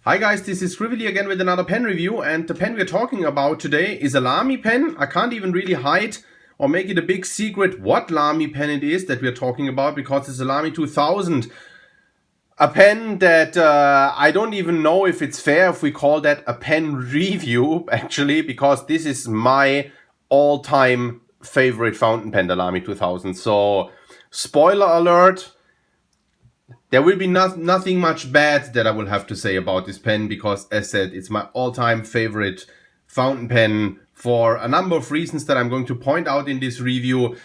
Hi guys, this is Rivoli again with another pen review, and the pen we're talking about today is a Lamy pen. I can't even really hide or make it a big secret what Lamy pen it is that we're talking about, because it's a Lamy 2000. A pen that I don't even know if it's fair if we call that a pen review, actually, because this is my all-time favorite fountain pen, the Lamy 2000. So, spoiler alert. There will be nothing much bad that I will have to say about this pen, because, as said, it's my all-time favorite fountain pen for a number of reasons that I'm going to point out in this review.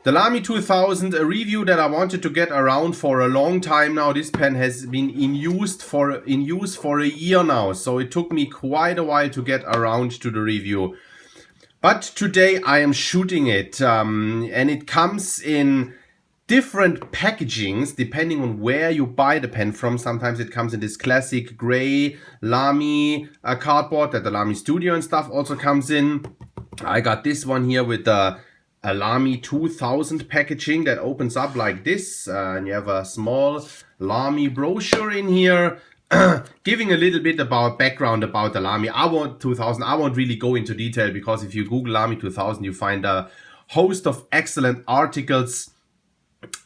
The Lamy 2000, a review that I wanted to get around for a long time now. This pen has been in use for a year now, so it took me quite a while to get around to the review. But today I am shooting it, and it comes in different packagings depending on where you buy the pen from. Sometimes it comes in this classic gray Lamy cardboard that the Lamy Studio and stuff also comes in. I got this one here with a Lamy 2000 packaging that opens up like this, and you have a small Lamy brochure in here giving a little bit about background about the Lamy 2000. I won't really go into detail, because if you Google Lamy 2000 you find a host of excellent articles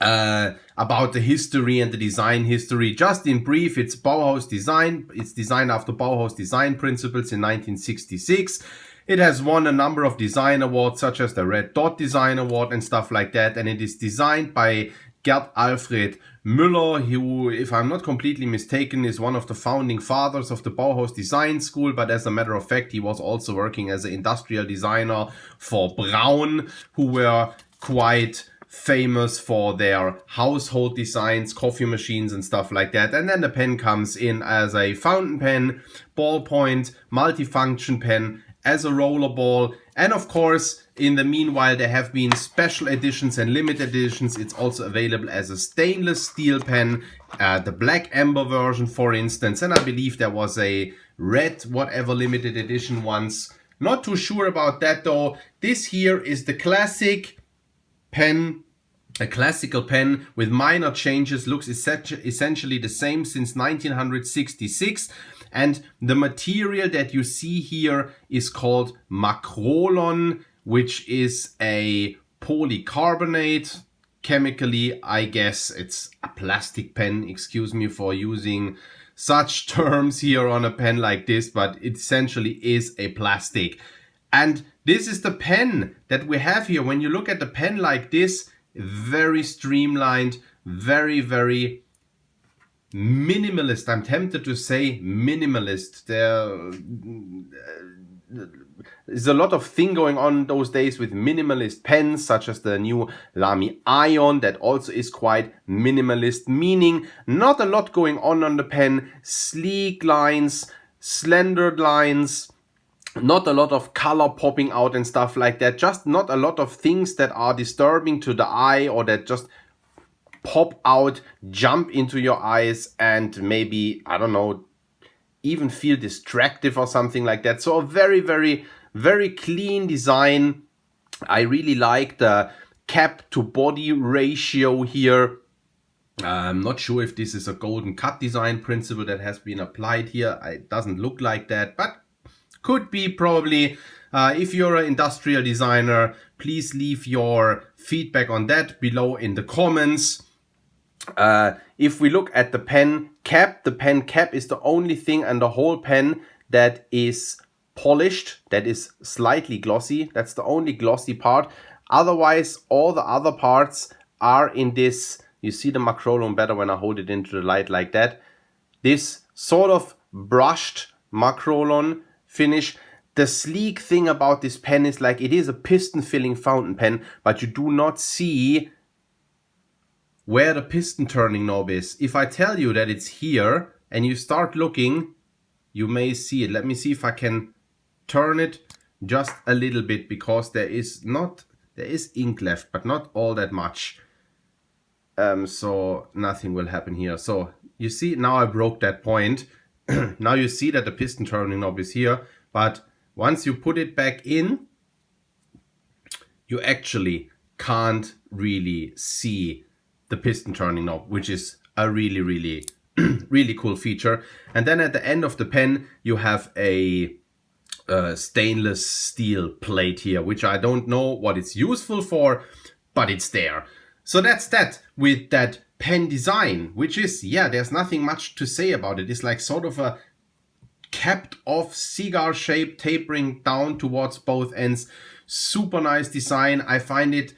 about the history and the design history. Just in brief, it's Bauhaus design. It's designed after Bauhaus design principles in 1966. It has won a number of design awards, such as the Red Dot Design Award and stuff like that. And it is designed by Gerd Alfred Müller, who, if I'm not completely mistaken, is one of the founding fathers of the Bauhaus Design School. But as a matter of fact, he was also working as an industrial designer for Braun, who were quite famous for their household designs, coffee machines and stuff like that. And then the pen comes in as a fountain pen, ballpoint, multifunction pen, as a rollerball, and of course in the meanwhile there have been special editions and limited editions. It's also available as a stainless steel pen, the black amber version for instance, and I believe there was a red whatever limited edition once. Not too sure about that though. This here is the classic pen, a classical pen with minor changes, looks essentially the same since 1966, and the material that you see here is called macrolon, which is a polycarbonate. Chemically, I guess it's a plastic pen. Excuse me for using such terms here on a pen like this, but it essentially is a plastic. And this is the pen that we have here. When you look at the pen like this, very streamlined, very, very minimalist. I'm tempted to say minimalist. There is a lot of thing going on those days with minimalist pens, such as the new Lamy Ion that also is quite minimalist, meaning not a lot going on the pen, sleek lines, slender lines, not a lot of color popping out and stuff like that. Just not a lot of things that are disturbing to the eye or that just pop out, jump into your eyes, and maybe, I don't know, even feel distractive or something like that. So a very, very, very clean design. I really like the cap to body ratio here. I'm not sure if this is a golden cut design principle that has been applied here. It doesn't look like that, but could be probably. If you're an industrial designer, please leave your feedback on that below in the comments. If we look at the pen cap is the only thing on the whole pen that is polished, that is slightly glossy. That's the only glossy part. Otherwise, all the other parts are in this. You see the macrolon better when I hold it into the light like that. This sort of brushed macrolon finish. The sleek thing about this pen is like it is a piston filling fountain pen, but you do not see where the piston turning knob is. If I tell you that it's here and you start looking, you may see it. Let me see if I can turn it just a little bit, because there is ink left, but not all that much. So nothing will happen here. So you see, now I broke that point. Now you see that the piston turning knob is here, but once you put it back in, you actually can't really see the piston turning knob, which is a really, really, really cool feature. And then at the end of the pen, you have a stainless steel plate here, which I don't know what it's useful for, but it's there. So that's that with that pen design, which is, yeah, there's nothing much to say about it. It's like sort of a capped off cigar shape tapering down towards both ends. Super nice design. I find it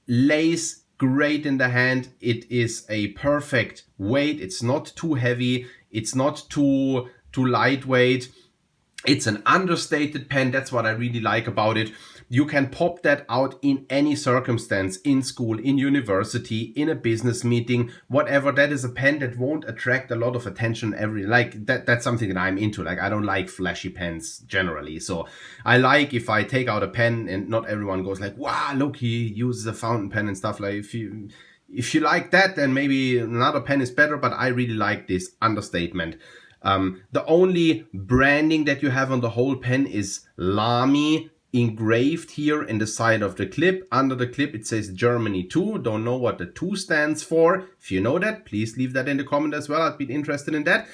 lays great in the hand. It is a perfect weight. It's not too heavy. It's not too lightweight. It's an understated pen. That's what I really like about it. You can pop that out in any circumstance, in school, in university, in a business meeting, whatever. That is a pen that won't attract a lot of attention that's something that I'm into. Like, I don't like flashy pens generally. So I like if I take out a pen and not everyone goes like, wow, look, he uses a fountain pen and stuff. Like, if you like that, then maybe another pen is better, but I really like this understatement. The only branding that you have on the whole pen is Lamy engraved here in the side of the clip. Under the clip it says Germany 2. Don't know what the 2 stands for. If you know that, please leave that in the comment as well. I'd be interested in that.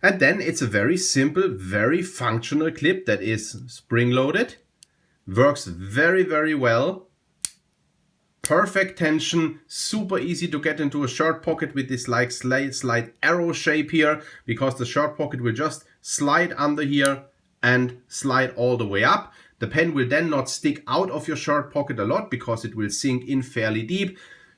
And then it's a very simple, very functional clip that is spring loaded. Works very, very well. Perfect tension, super easy to get into a shirt pocket with this like slight arrow shape here, because the shirt pocket will just slide under here and slide all the way up. The pen will then not stick out of your shirt pocket a lot because it will sink in fairly deep.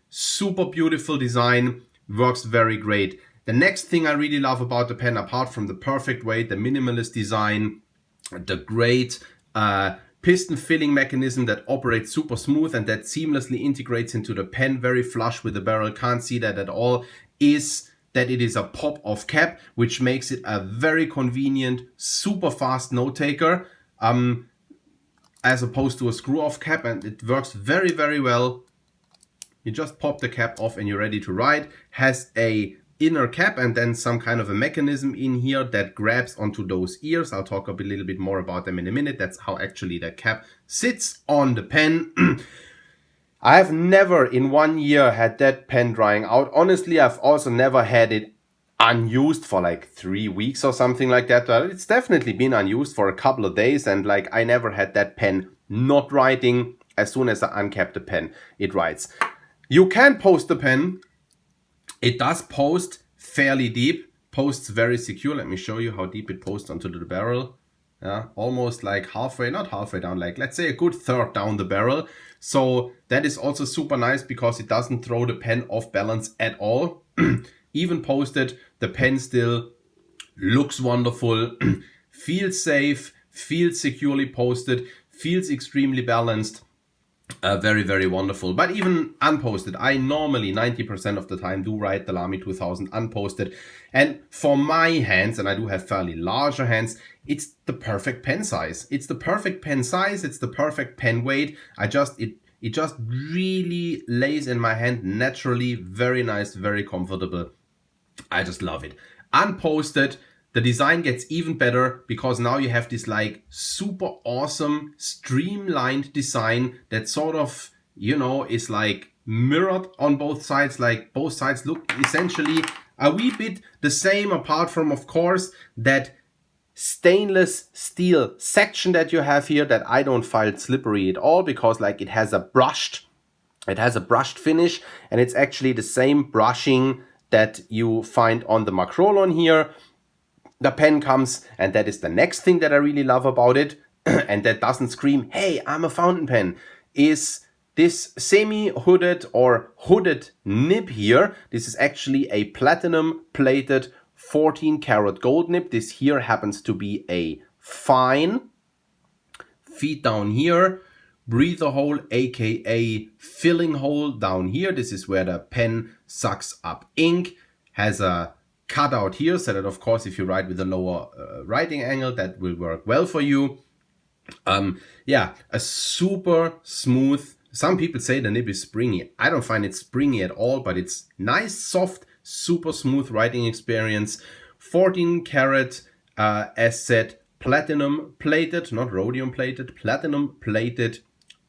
Super beautiful design, works very great. The next thing I really love about the pen, apart from the perfect weight, the minimalist design, the great piston filling mechanism that operates super smooth and that seamlessly integrates into the pen, very flush with the barrel, can't see that at all, is that it is a pop-off cap, which makes it a very convenient, super fast note taker, as opposed to a screw-off cap, and it works very, very well. You just pop the cap off and you're ready to write. Has a inner cap and then some kind of a mechanism in here that grabs onto those ears. I'll talk a little bit more about them in a minute. That's how actually that cap sits on the pen. I have never in 1 year had that pen drying out. Honestly, I've also never had it unused for like 3 weeks or something like that. But it's definitely been unused for a couple of days, and like I never had that pen not writing. As soon as I uncap the pen, it writes. You can post the pen. It does post fairly deep, posts very secure. Let me show you how deep it posts onto the barrel. Yeah, almost like halfway, not halfway down, like let's say a good third down the barrel. So that is also super nice because it doesn't throw the pen off balance at all. Even posted, the pen still looks wonderful, feels safe, feels securely posted, feels extremely balanced. Very, very wonderful. But even unposted, I normally 90% of the time do write the Lamy 2000 unposted. And for my hands, and I do have fairly larger hands, it's the perfect pen size. It's the perfect pen size. It's the perfect pen weight. It just really lays in my hand naturally. Very nice, very comfortable. I just love it. Unposted, the design gets even better because now you have this like super awesome streamlined design that sort of, you know, is like mirrored on both sides. Like both sides look essentially a wee bit the same, apart from, of course, that stainless steel section that you have here that I don't find slippery at all, because like it has a brushed finish, and it's actually the same brushing that you find on the Macrolon here. The pen comes, and that is the next thing that I really love about it, and that doesn't scream, hey, I'm a fountain pen, is this semi-hooded or hooded nib here. This is actually a platinum plated 14 karat gold nib. This here happens to be a fine. Feet down here, breather hole, aka filling hole down here. This is where the pen sucks up ink. Has a cutout here, so that of course if you write with a lower writing angle, that will work well for you. Yeah, a super smooth, some people say the nib is springy. I don't find it springy at all, but it's nice, soft, super smooth writing experience. 14 karat as said, platinum plated, not rhodium plated, platinum plated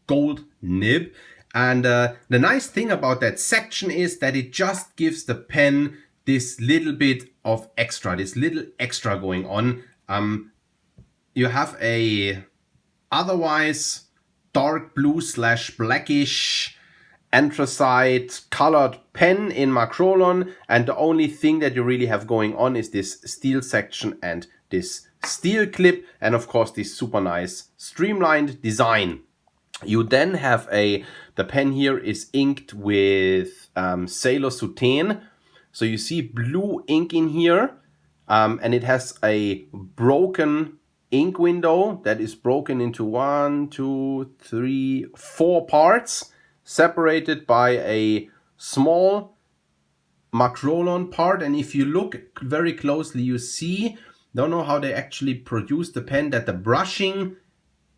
gold nib. And the nice thing about that section is that it just gives the pen this little bit of extra, this little extra going on. You have a otherwise dark blue / blackish anthracite colored pen in Macrolon, and the only thing that you really have going on is this steel section and this steel clip, and of course this super nice streamlined design. You then have the pen here is inked with Sailor Soutane, so you see blue ink in here, and it has a broken ink window that is broken into 1, 2, 3, 4 parts, separated by a small Macrolon part. And if you look very closely, you see, don't know how they actually produce the pen, that the brushing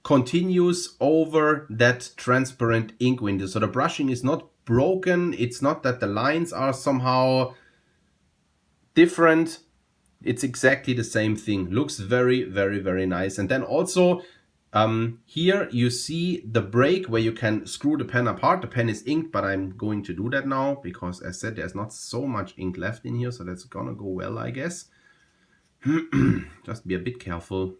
continues over that transparent ink window. So the brushing is not broken. It's not that the lines are somehow different. It's exactly the same thing. Looks very, very, very nice. And then also here you see the break where you can screw the pen apart. The pen is inked, but I'm going to do that now because, as said, there's not so much ink left in here, so that's gonna go well, I guess. Just be a bit careful.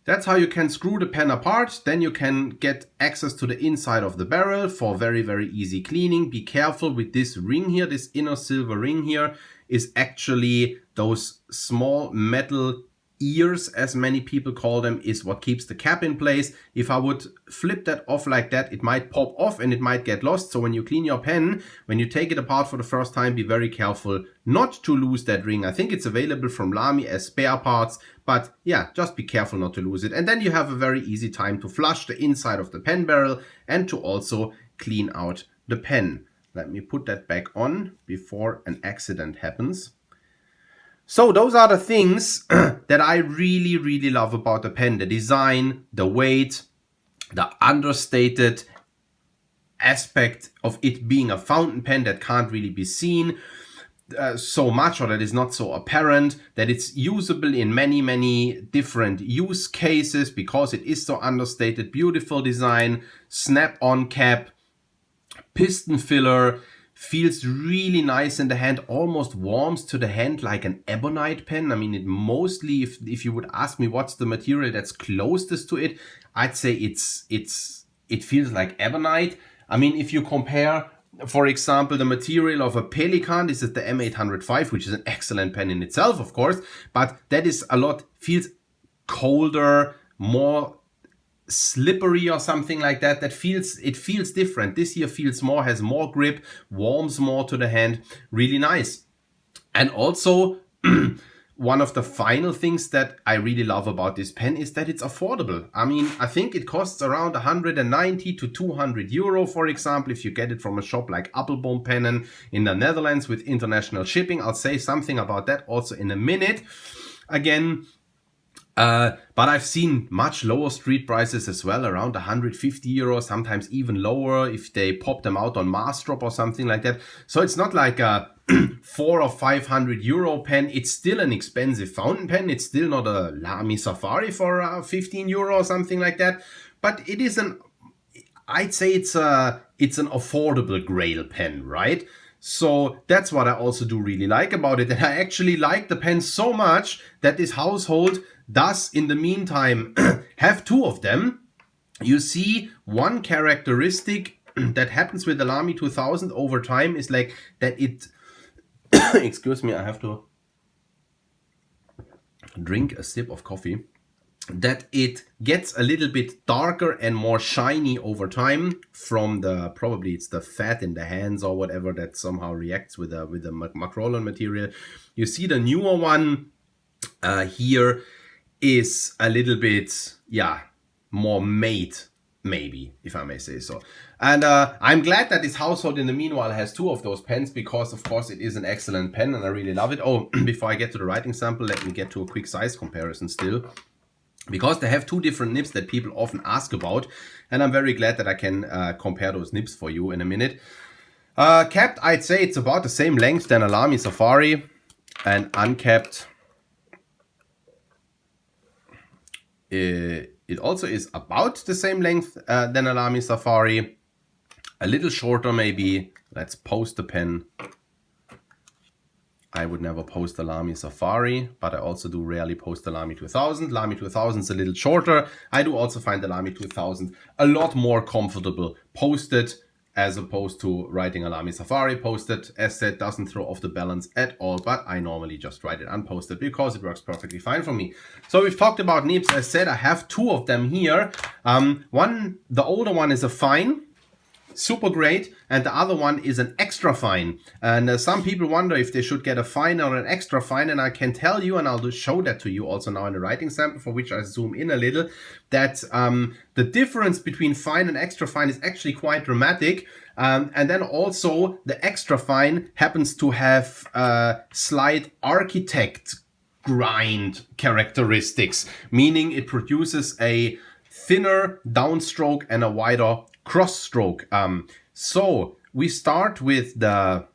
That's how you can screw the pen apart. Then you can get access to the inside of the barrel for very, very easy cleaning. Be careful with this ring here. This inner silver ring here is actually those small metal ears, as many people call them, is what keeps the cap in place. If I would flip that off like that, it might pop off and it might get lost. So when you clean your pen, when you take it apart for the first time, be very careful not to lose that ring. I think it's available from Lamy as spare parts, but yeah, just be careful not to lose it. And then you have a very easy time to flush the inside of the pen barrel and to also clean out the pen. Let me put that back on before an accident happens. So those are the things that I really, really love about the pen. The design, the weight, the understated aspect of it being a fountain pen that can't really be seen so much, or that is not so apparent, that it's usable in many, many different use cases because it is so understated. Beautiful design, snap-on cap, piston filler, feels really nice in the hand, almost warms to the hand like an ebonite pen. I mean, it mostly, if you would ask me what's the material that's closest to it, I'd say it feels like ebonite. I mean, if you compare, for example, the material of a Pelikan, this is the M805, which is an excellent pen in itself, of course, but that is feels colder, more slippery or something like that. It feels different. This here feels more, has more grip, warms more to the hand. Really nice. And also one of the final things that I really love about this pen is that it's affordable. I mean, I think it costs around 190 to 200 euro, for example, if you get it from a shop like Appelboom Pennen in the Netherlands with international shipping. I'll say something about that also in a minute. Again, but I've seen much lower street prices as well, around 150 euros, sometimes even lower if they pop them out on mass drop or something like that. So it's not like a 400 or 500 euro pen. It's still an expensive fountain pen. It's still not a Lamy Safari for 15 euro or something like that. But it is I'd say it's an affordable Grail pen, right? So that's what I also do really like about it. And I actually like the pen so much that this household does, in the meantime, have two of them. You see, one characteristic that happens with the Lamy 2000 over time is like that it... excuse me, I have to drink a sip of coffee. That it gets a little bit darker and more shiny over time from probably it's the fat in the hands or whatever that somehow reacts with the Macrolon material. You see the newer one here is a little bit, yeah, more matte, maybe, if I may say so. And I'm glad that this household in the meanwhile has two of those pens because, of course, it is an excellent pen and I really love it. Oh, before I get to the writing sample, let me get to a quick size comparison still. Because they have two different nibs that people often ask about. And I'm very glad that I can compare those nibs for you in a minute. Capped, I'd say it's about the same length than a Lamy Safari. And uncapped, It also is about the same length than a Lamy Safari. A little shorter maybe. Let's post the pen. I would never post the Lamy Safari, but I also do rarely post the Lamy 2000. Lamy 2000 is a little shorter. I do also find the Lamy 2000 a lot more comfortable posted as opposed to writing a Lamy Safari posted. As said, doesn't throw off the balance at all, but I normally just write it unposted because it works perfectly fine for me. So we've talked about nibs. As said, I have two of them here. The older one is a fine, super great, and the other one is an extra fine. And some people wonder if they should get a fine or an extra fine, and I can tell you, and I'll show that to you also now in the writing sample, for which I zoom in a little, that the difference between fine and extra fine is actually quite dramatic. And then also the extra fine happens to have slight architect grind characteristics, meaning it produces a thinner downstroke and a wider cross stroke. So we start with the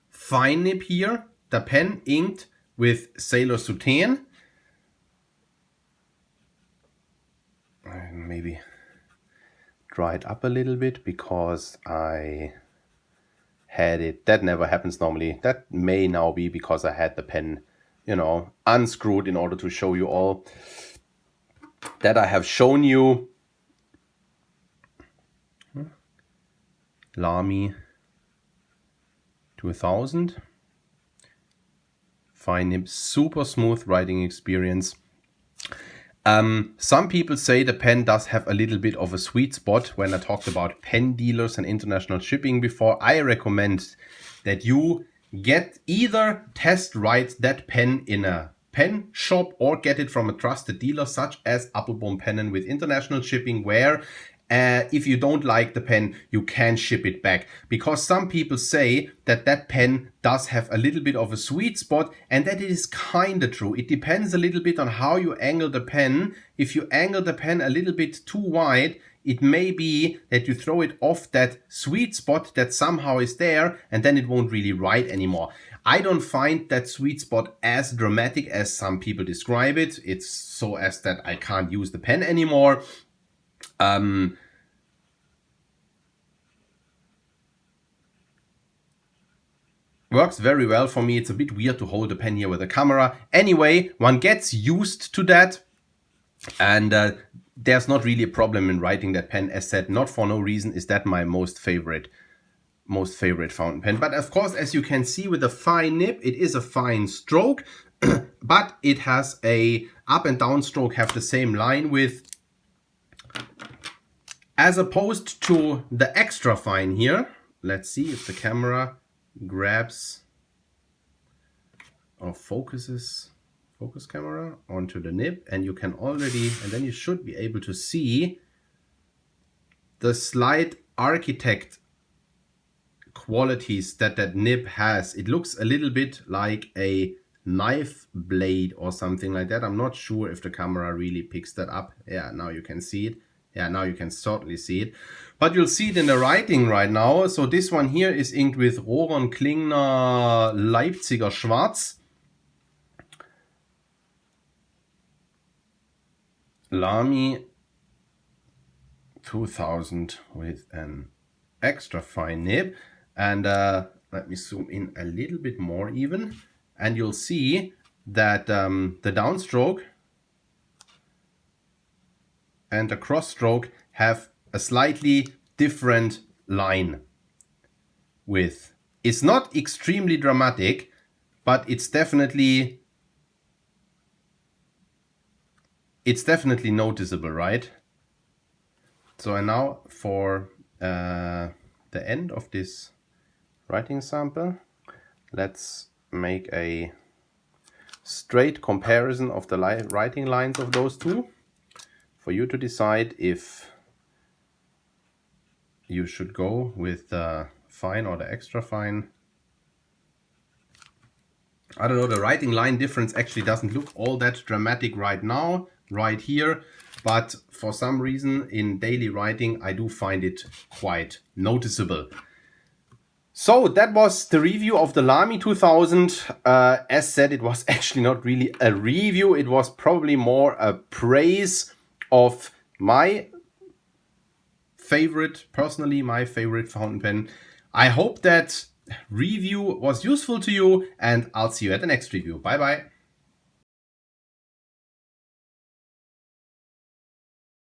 fine nib here, the pen inked with Sailor Soutane. Maybe dry it up a little bit because I had it. That never happens normally. That may now be because I had the pen, you know, unscrewed in order to show you all that I have shown you. Lamy 2000. Fine nib, super smooth writing experience. Some people say the pen does have a little bit of a sweet spot. When I talked about pen dealers and international shipping before, I recommend that you either test write that pen in a pen shop or get it from a trusted dealer such as Appelboom Pennen with international shipping, where if you don't like the pen, you can ship it back. Because some people say that that pen does have a little bit of a sweet spot, and that is kind of true. It depends a little bit on how you angle the pen. If you angle the pen a little bit too wide, it may be that you throw it off that sweet spot that somehow is there, and then it won't really write anymore. I don't find that sweet spot as dramatic as some people describe it. It's so as that I can't use the pen anymore. Works very well for me. It's a bit weird to hold the pen here with a camera. Anyway, one gets used to that, and there's not really a problem in writing that pen. As said, not for no reason is that my most favorite fountain pen. But of course, as you can see with the fine nib, it is a fine stroke, but it has a up and down stroke have the same line width, as opposed to the extra fine here. Let's see if the camera grabs or focus camera onto the nib, and you can already, and then you should be able to see the slight architect qualities that nib has. It looks a little bit like a knife blade or something like that. I'm not sure if the camera really picks that up. Yeah, now you can see it. Yeah, now you can certainly see it. But you'll see it in the writing right now. So this one here is inked with Rohrer Klingner Leipziger Schwarz. Lamy 2000 with an extra fine nib. And let me zoom in a little bit more even. And you'll see that the downstroke and the cross stroke have a slightly different line width. It's not extremely dramatic, but it's definitely noticeable, right? So and now for the end of this writing sample, let's make a straight comparison of the writing lines of those two, for you to decide if you should go with the fine or the extra fine. I don't know, the writing line difference actually doesn't look all that dramatic right now, right here, but for some reason in daily writing I do find it quite noticeable. So that was the review of the Lamy 2000. As said, it was actually not really a review, it was probably more a praise of my favorite, personally my favorite fountain pen. I hope that review was useful to you, and I'll see you at the next review. Bye bye.